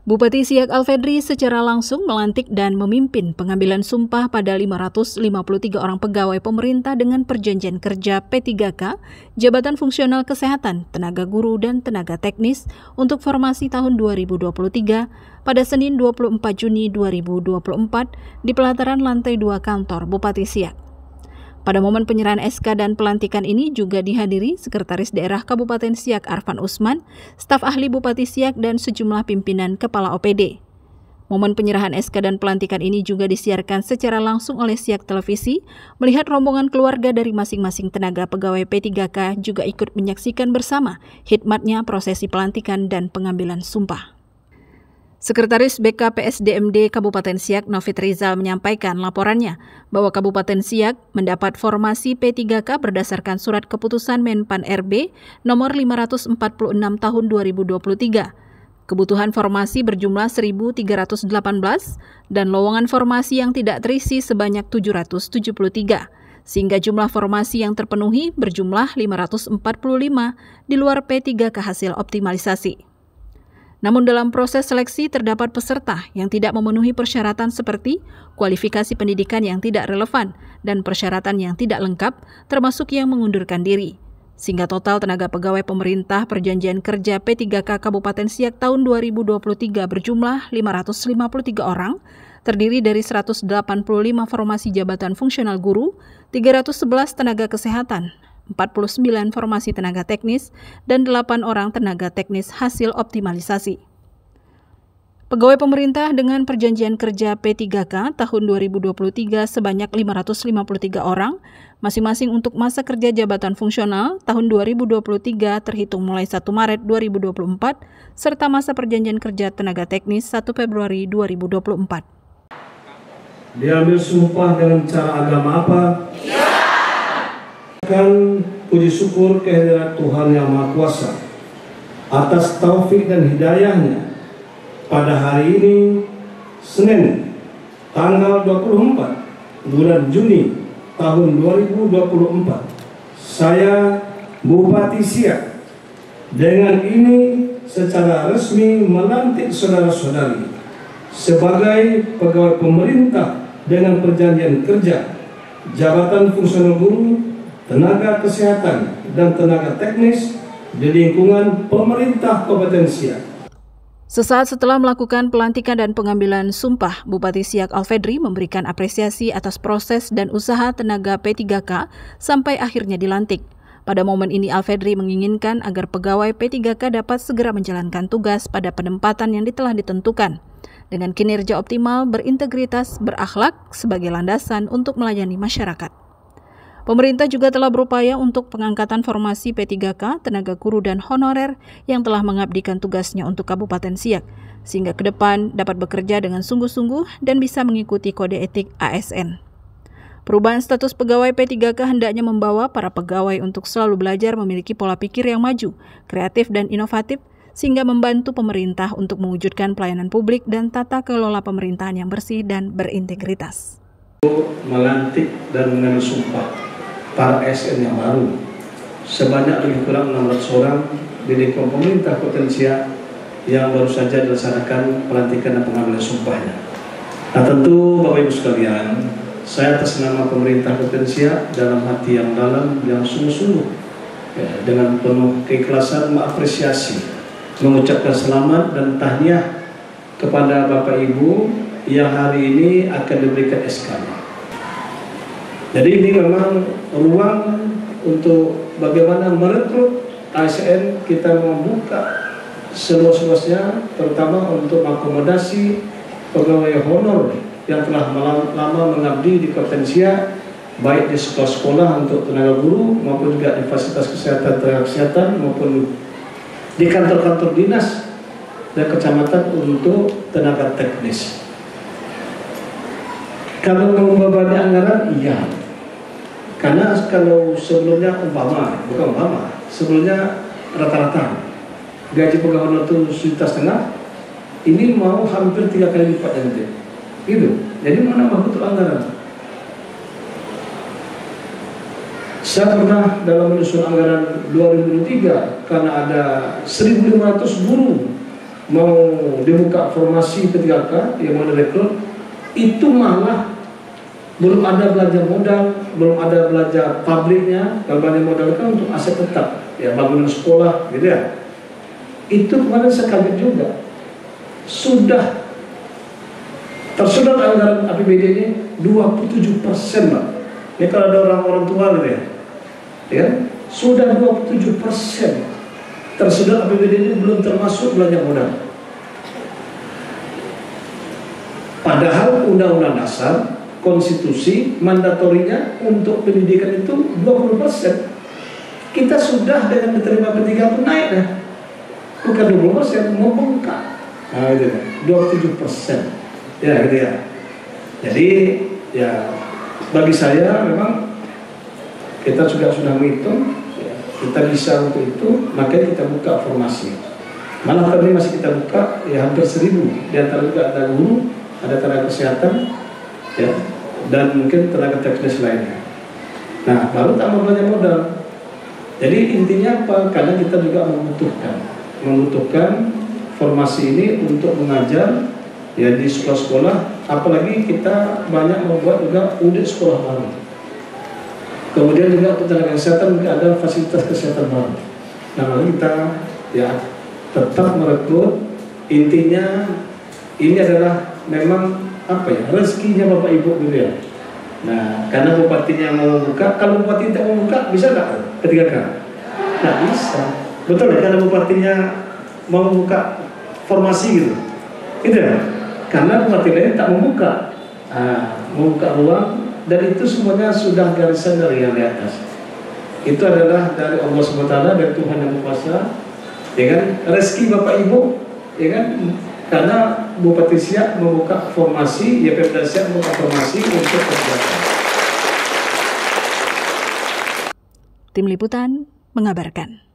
Bupati Siak Alfedri secara langsung melantik dan memimpin pengambilan sumpah pada 553 orang pegawai pemerintah dengan perjanjian kerja P3K, Jabatan Fungsional Kesehatan, Tenaga Guru, dan Tenaga Teknis untuk formasi tahun 2023 pada Senin 24 Juni 2024 di pelataran lantai 2 kantor Bupati Siak. Pada momen penyerahan SK dan pelantikan ini juga dihadiri Sekretaris Daerah Kabupaten Siak Arfan Usman, staf ahli Bupati Siak, dan sejumlah pimpinan kepala OPD. Momen penyerahan SK dan pelantikan ini juga disiarkan secara langsung oleh Siak Televisi, melihat rombongan keluarga dari masing-masing tenaga pegawai P3K juga ikut menyaksikan bersama hikmatnya prosesi pelantikan dan pengambilan sumpah. Sekretaris BKPSDMD Kabupaten Siak Novit Rizal menyampaikan laporannya bahwa Kabupaten Siak mendapat formasi P3K berdasarkan surat keputusan Menpan RB nomor 546 tahun 2023. Kebutuhan formasi berjumlah 1.318 dan lowongan formasi yang tidak terisi sebanyak 773, sehingga jumlah formasi yang terpenuhi berjumlah 545 di luar P3K hasil optimalisasi. Namun dalam proses seleksi terdapat peserta yang tidak memenuhi persyaratan seperti kualifikasi pendidikan yang tidak relevan dan persyaratan yang tidak lengkap, termasuk yang mengundurkan diri. Sehingga total tenaga pegawai pemerintah perjanjian kerja P3K Kabupaten Siak tahun 2023 berjumlah 553 orang, terdiri dari 185 formasi jabatan fungsional guru, 311 tenaga kesehatan, 49 formasi tenaga teknis, dan 8 orang tenaga teknis hasil optimalisasi. Pegawai pemerintah dengan perjanjian kerja P3K tahun 2023 sebanyak 553 orang, masing-masing untuk masa kerja jabatan fungsional tahun 2023 terhitung mulai 1 Maret 2024, serta masa perjanjian kerja tenaga teknis 1 Februari 2024. Diambil sumpah dengan cara agama apa? Puji syukur kehadirat Tuhan Yang Maha Kuasa atas taufik dan hidayahnya pada hari ini, Senin, tanggal 24 bulan Juni tahun 2024, saya Bupati Siak dengan ini secara resmi melantik saudara-saudari sebagai pegawai pemerintah dengan perjanjian kerja, jabatan fungsional guru, tenaga kesehatan, dan tenaga teknis di lingkungan pemerintah Kabupaten Siak. Sesaat setelah melakukan pelantikan dan pengambilan sumpah, Bupati Siak Alfedri memberikan apresiasi atas proses dan usaha tenaga P3K sampai akhirnya dilantik. Pada momen ini Alfedri menginginkan agar pegawai P3K dapat segera menjalankan tugas pada penempatan yang telah ditentukan, dengan kinerja optimal, berintegritas, berakhlak sebagai landasan untuk melayani masyarakat. Pemerintah juga telah berupaya untuk pengangkatan formasi P3K, tenaga guru dan honorer yang telah mengabdikan tugasnya untuk Kabupaten Siak, sehingga ke depan dapat bekerja dengan sungguh-sungguh dan bisa mengikuti kode etik ASN. Perubahan status pegawai P3K hendaknya membawa para pegawai untuk selalu belajar memiliki pola pikir yang maju, kreatif dan inovatif, sehingga membantu pemerintah untuk mewujudkan pelayanan publik dan tata kelola pemerintahan yang bersih dan berintegritas. Melantik dan mengambil sumpah para ASN yang baru sebanyak lebih kurang 600 orang di lingkungan pemerintah Kabupaten Siak yang baru saja dilaksanakan pelantikan dan pengambilan sumpahnya. Nah tentu Bapak Ibu sekalian, saya atas nama pemerintah Kabupaten Siak dalam hati yang dalam, yang sungguh-sungguh dengan penuh keikhlasan mengapresiasi, mengucapkan selamat dan tahniah kepada Bapak Ibu yang hari ini akan diberikan SK-nya. Jadi ini memang ruang untuk bagaimana merekrut ASN, kita membuka seluas-luasnya, terutama untuk mengakomodasi pegawai honor yang telah lama mengabdi di Kabupaten Siak, baik di sekolah-sekolah untuk tenaga guru maupun juga di fasilitas kesehatan, tenaga kesehatan maupun di kantor-kantor dinas dan kecamatan untuk tenaga teknis. Kalau membebani anggaran, iya. Karena kalau sebelumnya sebelumnya rata-rata gaji pegawai itu 1,5 juta, ini mau hampir 3 kali lipat dari itu. Gitu. Jadi menambah betul anggaran. Saya pernah dalam menyusun anggaran 2023 karena ada 1.500 guru mau dibuka formasi P3K yang mau direkrut, itu malah belum ada belanja modal, belum ada belanja pabriknya. Kalau belanja modal kan untuk aset tetap, ya bangunan sekolah, gitu ya. Itu kemarin saya kaget juga, sudah tersedot anggaran APBD ini 27%, Pak. Ini kalau ada orang tua gitu ya, sudah 27% tersedot APBD ini, belum termasuk belanja modal. Padahal Undang-Undang Dasar Konstitusi mandatorinya untuk pendidikan itu 20%. Kita sudah dengan diterima P3 pun naik dah, bukan 20%, membengkak. Nah itu 27%. Ya gitu ya. Jadi ya bagi saya memang kita juga sudah menghitung ya, kita bisa untuk itu, makanya kita buka formasi. Malah tadi masih kita buka ya hampir 1.000, di antara juga ada guru, ada tenaga kesehatan, ya, dan mungkin tenaga teknis lainnya. Nah, baru tambah belanja modal. Jadi intinya apa? Karena kita juga membutuhkan formasi ini untuk mengajar ya di sekolah-sekolah, apalagi kita banyak membuat juga unit sekolah baru. Kemudian juga untuk tenaga kesehatan juga ada fasilitas kesehatan baru. Nah, lalu kita ya tetap merekrut. Intinya ini adalah memang apa ya, rezekinya Bapak Ibu gitu ya. Nah, karena bupatinya mau buka, kalau bupati tidak mau buka, bisa nggak P3K? Nggak bisa. Betul ya, karena bupatinya mau buka formasi gitu. Gitu ya? Karena bupati lain tak membuka, membuka ruang, dan itu semuanya sudah garisan dari yang di atas. Itu adalah dari Allah SWT, dari Tuhan yang berkuasa, ya kan? Rezeki Bapak Ibu, ya kan? Karena Bupati Siak membuka formasi, ya Pemda Siak membuka formasi untuk kesehatan. Tim Liputan mengabarkan.